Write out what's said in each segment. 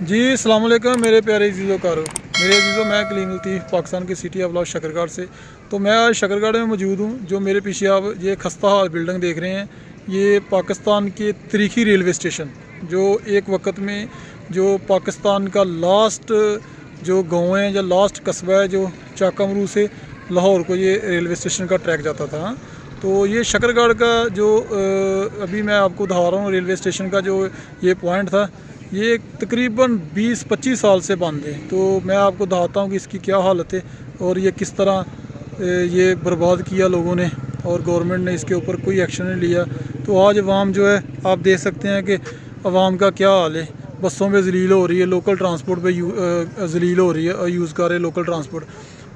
जी अस्सलाम वालेकुम मेरे प्यारे अजीज़ो कारो। मेरे अजीज़ों, मैं कलीम लतीफ़ पाकिस्तान के सिटी ऑफ लाहौर शकरगढ़ से। तो मैं आज शकरगढ़ में मौजूद हूँ। जो मेरे पीछे आप ये खस्ता हाल बिल्डिंग देख रहे हैं, ये पाकिस्तान के तरीखी रेलवे स्टेशन, जो एक वक्त में जो पाकिस्तान का लास्ट जो गाँव है या लास्ट कस्बा है, जो चाकामरू से लाहौर को ये रेलवे स्टेशन का ट्रैक जाता था। तो ये शकरगढ़ का जो अभी मैं आपको दिखा रहा हूँ रेलवे स्टेशन का जो ये पॉइंट था, ये तकरीबन 20-25 साल से बंद है। तो मैं आपको दिखाता हूँ कि इसकी क्या हालत है और ये किस तरह ये बर्बाद किया लोगों ने, और गवर्नमेंट ने इसके ऊपर कोई एक्शन नहीं लिया। तो आज अवाम जो है, आप देख सकते हैं कि अवाम का क्या हाल है। बसों में जलील हो रही है, लोकल ट्रांसपोर्ट पे जलील हो रही है, यूज़ कर रहे हैं लोकल ट्रांसपोर्ट।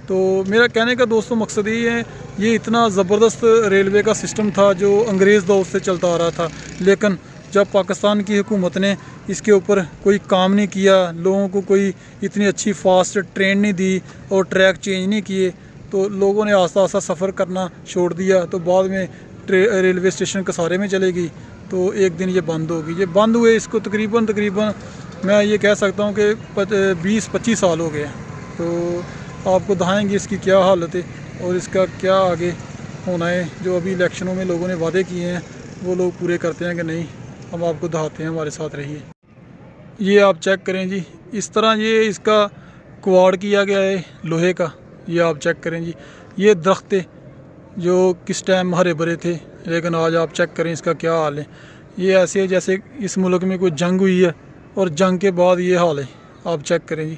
तो मेरा कहने का दोस्तों मकसद ये है, ये इतना ज़बरदस्त रेलवे का सिस्टम था जो अंग्रेज़ दौर से चलता आ रहा था, लेकिन जब पाकिस्तान की हुकूमत ने इसके ऊपर कोई काम नहीं किया, लोगों को कोई इतनी अच्छी फास्ट ट्रेन नहीं दी और ट्रैक चेंज नहीं किए, तो लोगों ने आस्ता आस्ता सफ़र करना छोड़ दिया। तो बाद में रेलवे स्टेशन कसारे में चले गई, तो एक दिन ये बंद होगी। ये बंद हुए इसको तकरीबन मैं ये कह सकता हूँ कि 20-25 साल हो गए। तो आपको दिखाएंगे इसकी क्या हालत है और इसका क्या आगे होना है। जो अभी इलेक्शनों में लोगों ने वादे किए हैं, वो लोग पूरे करते हैं कि नहीं, हम आपको दिखाते हैं, हमारे साथ रहिए। ये आप चेक करें जी, इस तरह ये इसका क्वाड किया गया है लोहे का। ये आप चेक करें जी, ये दरख्त है जो किस टाइम हरे भरे थे, लेकिन आज आप चेक करें इसका क्या हाल है। ये ऐसे है जैसे इस मुल्क में कोई जंग हुई है और जंग के बाद ये हाल है। आप चेक करें जी,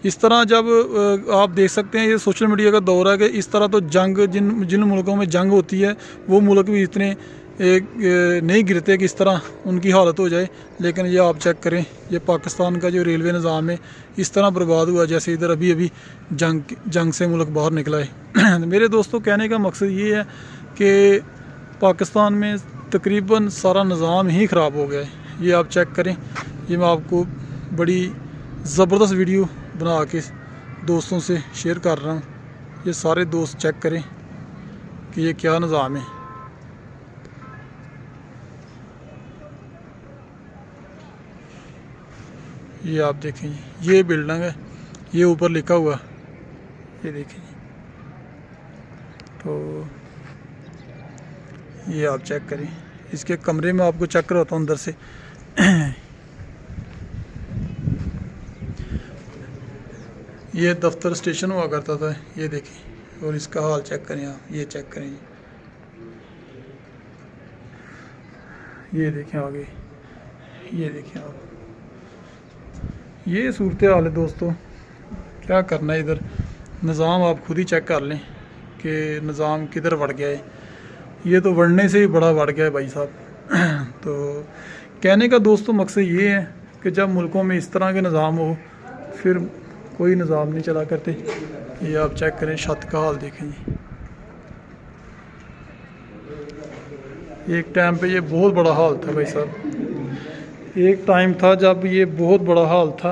इस तरह जब आप देख सकते हैं, ये सोशल मीडिया का दौर है कि इस तरह तो जंग जिन जिन मुल्कों में जंग होती है, वो मुल्क भी इतने नहीं गिरते कि इस तरह उनकी हालत हो जाए। लेकिन ये आप चेक करें, ये पाकिस्तान का जो रेलवे निज़ाम है इस तरह बर्बाद हुआ जैसे इधर अभी अभी जंग से मुल्क बाहर निकला है। मेरे दोस्तों, कहने का मकसद ये है कि पाकिस्तान में तकरीबन सारा निज़ाम ही ख़राब हो गया है। ये आप चेक करें, ये मैं आपको बड़ी ज़बरदस्त वीडियो बना के दोस्तों से शेयर कर रहा हूँ। ये सारे दोस्त चेक करें कि ये क्या निज़ाम है। ये आप देखें, ये बिल्डिंग है, ये ऊपर लिखा हुआ, ये देखें। तो ये आप चेक करें, इसके कमरे में आपको चेक करवाता हूँ अंदर से। ये दफ्तर स्टेशन हुआ करता था, ये देखें, और इसका हाल चेक करें आप, ये चेक करें, ये देखें आगे, ये देखें आप, ये सूरत हाल है दोस्तों। क्या करना है इधर, निज़ाम आप खुद ही चेक कर लें कि निज़ाम किधर बढ़ गया है। ये तो बढ़ने से ही बड़ा बढ़ गया है भाई साहब। तो कहने का दोस्तों मकसद ये है कि जब मुल्कों में इस तरह के निज़ाम हो, फिर कोई निज़ाम नहीं चला करते। ये आप चेक करें, छत का हाल देखें जी। एक टाइम पे ये बहुत बड़ा हाल था भाई साहब, एक टाइम था जब ये बहुत बड़ा हाल था।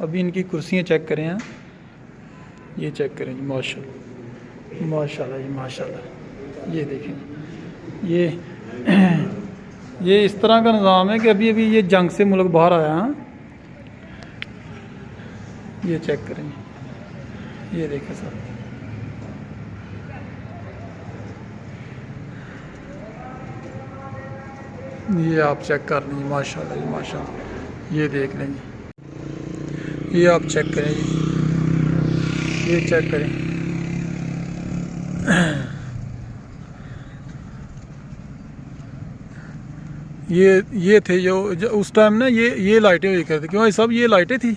अभी इनकी कुर्सियाँ चेक करें हैं, ये चेक करें जी, माशाल्लाह माशाल्लाह जी माशाल्लाह। ये देखें, ये इस तरह का निज़ाम है कि अभी अभी ये जंग से मुल्क बाहर आया है। ये चेक करें, ये देखें सर, ये आप चेक कर लें माशाल्लाह जी माशाल्लाह। ये देख लें जी, ये आप चेक करें जी, ये चेक करें। ये थे जो उस टाइम ना ये लाइटें हुई करती, क्यों भाई साहब, ये लाइटें थी,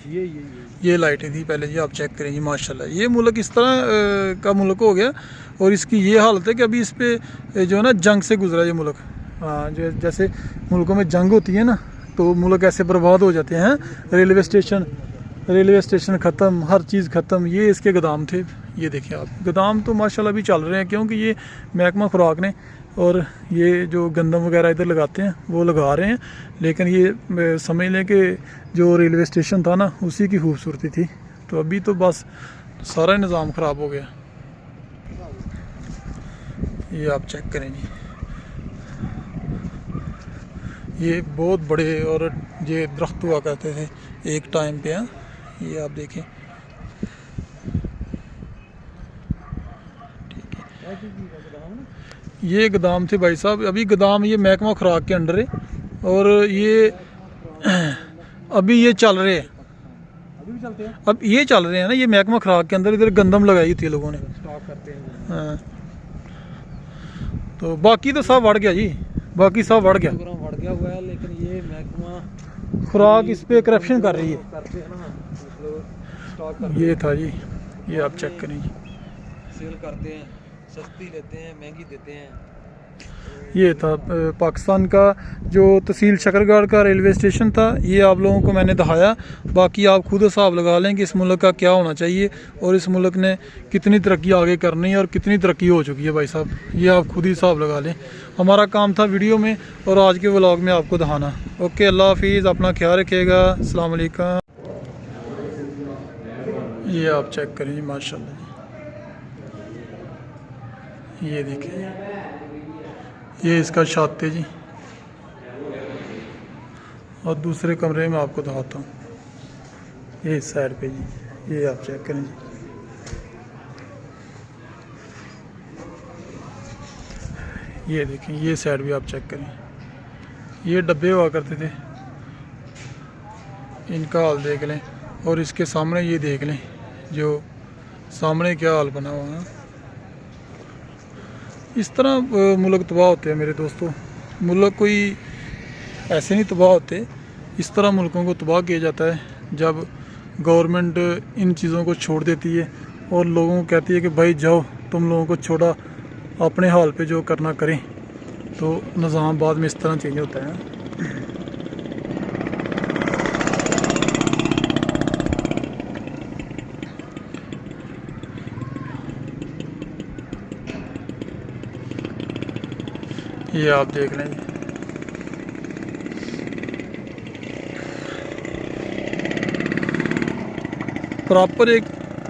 ये लाइटें थी पहले। जी आप चेक करें जी माशाल्लाह। ये मुल्क इस तरह का मुल्क हो गया, और इसकी ये हालत है कि अभी इस पे जो है ना जंग से गुजरा ये मुल्क। हाँ, जो जैसे मुल्कों में जंग होती है ना, तो मुल्क ऐसे बर्बाद हो जाते हैं। रेलवे स्टेशन ख़त्म, हर चीज़ ख़त्म। ये इसके गोदाम थे, ये देखें आप, गोदाम तो माशाल्लाह भी चल रहे हैं, क्योंकि ये महकमा खुराक ने और ये जो गंदम वगैरह इधर लगाते हैं वो लगा रहे हैं। लेकिन ये समझ लें कि जो रेलवे स्टेशन था ना, उसी की खूबसूरती थी। तो अभी तो बस सारा निज़ाम ख़राब हो गया। ये आप चेक करें जी, ये बहुत बड़े और ये दरख्त हुआ करते थे एक टाइम पे। हाँ, ये आप देखें। ठीक है, ये गोदाम थे भाई साहब। अभी गोदाम ये महकमा खुराक के अंडर है और ये अभी ये चल रहे हैं। अभी भी चलते हैं? अब ये चल रहे हैं ना, ये महकमा खुराक के अंदर। इधर गंदम लगाई थी लोगों ने, स्टॉक करते हैं। हाँ। तो बाकी तो सब बढ़ गया जी, बाकी सब बढ़ गया, प्रोग्राम बढ़ गया हुआ है, लेकिन ये महकमा खुराक इस पे करप्शन कर रही है। करते हैं ना, मतलब स्टॉक करते ये था जी, ये आप चेक करें जी। सेल करते हैं, सस्ती लेते हैं, महंगी देते हैं। ये था पाकिस्तान का जो तहसील शकरगढ़ का रेलवे स्टेशन था। ये आप लोगों को मैंने दिखाया। बाकी आप खुद हिसाब लगा लें कि इस मुल्क का क्या होना चाहिए और इस मुल्क ने कितनी तरक्की आगे करनी है और कितनी तरक्की हो चुकी है भाई साहब। ये आप खुद ही हिसाब लगा लें। हमारा काम था वीडियो में और आज के व्लॉग में आपको दिखाना। ओके, अल्लाह हाफिज़, अपना ख्याल रखिएगा। अस्सलाम वालेकुम। ये आप चेक करें जी, माशाल्लाह। ये देखिए, ये इसका छत है जी। और दूसरे कमरे में आपको दिखाता हूँ, ये इस साइड पे जी। ये आप चेक करें जी। ये देखें, ये साइड भी आप चेक करें। ये डब्बे हुआ करते थे, इनका हाल देख लें। और इसके सामने ये देख लें, जो सामने क्या हाल बना हुआ है। इस तरह मुल्क तबाह होते हैं मेरे दोस्तों। मुल्क कोई ऐसे नहीं तबाह होते, इस तरह मुल्कों को तबाह किया जाता है जब गवर्नमेंट इन चीज़ों को छोड़ देती है और लोगों को कहती है कि भाई जाओ, तुम लोगों को छोड़ा, अपने हाल पे जो करना करें। तो निज़ाम बाद में इस तरह चेंज होता है। ये आप देख लें, प्रॉपर एक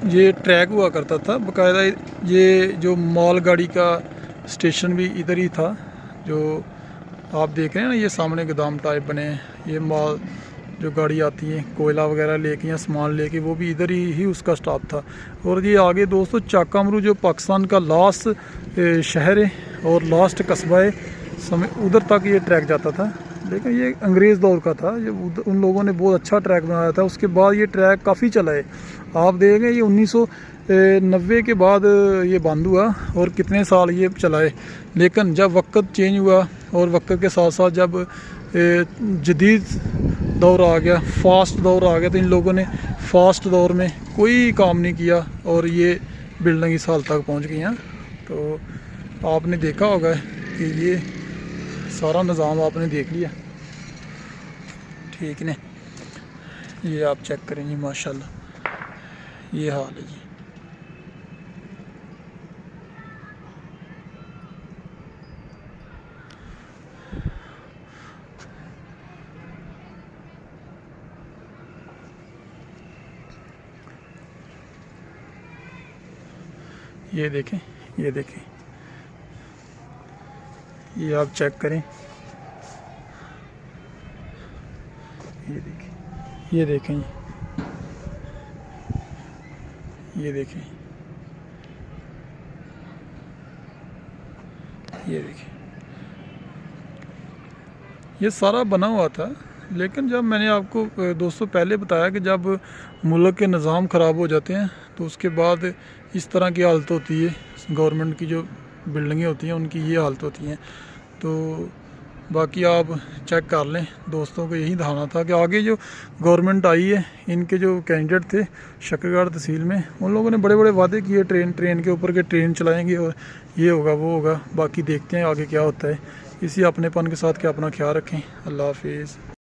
ये ट्रैक हुआ करता था बाकायदा। ये जो माल गाड़ी का स्टेशन भी इधर ही था, जो आप देख रहे हैं ना, ये सामने गोदाम टाइप बने हैं। ये माल जो गाड़ी आती है कोयला वगैरह लेके या सामान लेके, वो भी इधर ही उसका स्टॉप था। और ये आगे दोस्तों चाकामरू जो पाकिस्तान का लास्ट शहर है और लास्ट कस्बा है, समय उधर तक ये ट्रैक जाता था। लेकिन ये अंग्रेज़ दौर का था, जो उन लोगों ने बहुत अच्छा ट्रैक बनाया था। उसके बाद ये ट्रैक काफ़ी चला है। आप देखेंगे ये 1990 के बाद ये बंद हुआ और कितने साल ये चला है। लेकिन जब वक्त चेंज हुआ और वक्त के साथ साथ जब जदीद दौर आ गया, फास्ट दौर आ गया, तो इन लोगों ने फास्ट दौर में कोई काम नहीं किया और ये बिल्डिंग इस हाल तक पहुंच गई हैं। तो आपने देखा होगा कि ये सारा निज़ाम आपने देख लिया, ठीक है। ये आप चेक करें जी, माशाल्लाह ये हाल है जी। ये देखें, ये देखें, ये आप चेक करें। ये देखें, ये देखें, ये देखें, ये देखें। ये सारा बना हुआ था। लेकिन जब मैंने आपको दोस्तों पहले बताया कि जब मुल्क के निज़ाम ख़राब हो जाते हैं तो उसके बाद इस तरह की हालत होती है। गवर्नमेंट की जो बिल्डिंगें होती हैं उनकी ये हालत होती हैं। तो बाकी आप चेक कर लें। दोस्तों को यही दिखाना था कि आगे जो गवर्नमेंट आई है, इनके जो कैंडिडेट थे शकरगढ़ तहसील में, उन लोगों ने बड़े बड़े वादे किए, ट्रेन के ऊपर के ट्रेन चलाएंगे और ये होगा वो होगा। बाकी देखते हैं आगे क्या होता है। इसी अपनेपन के साथ कि अपना ख्याल रखें। अल्लाह हाफिज़।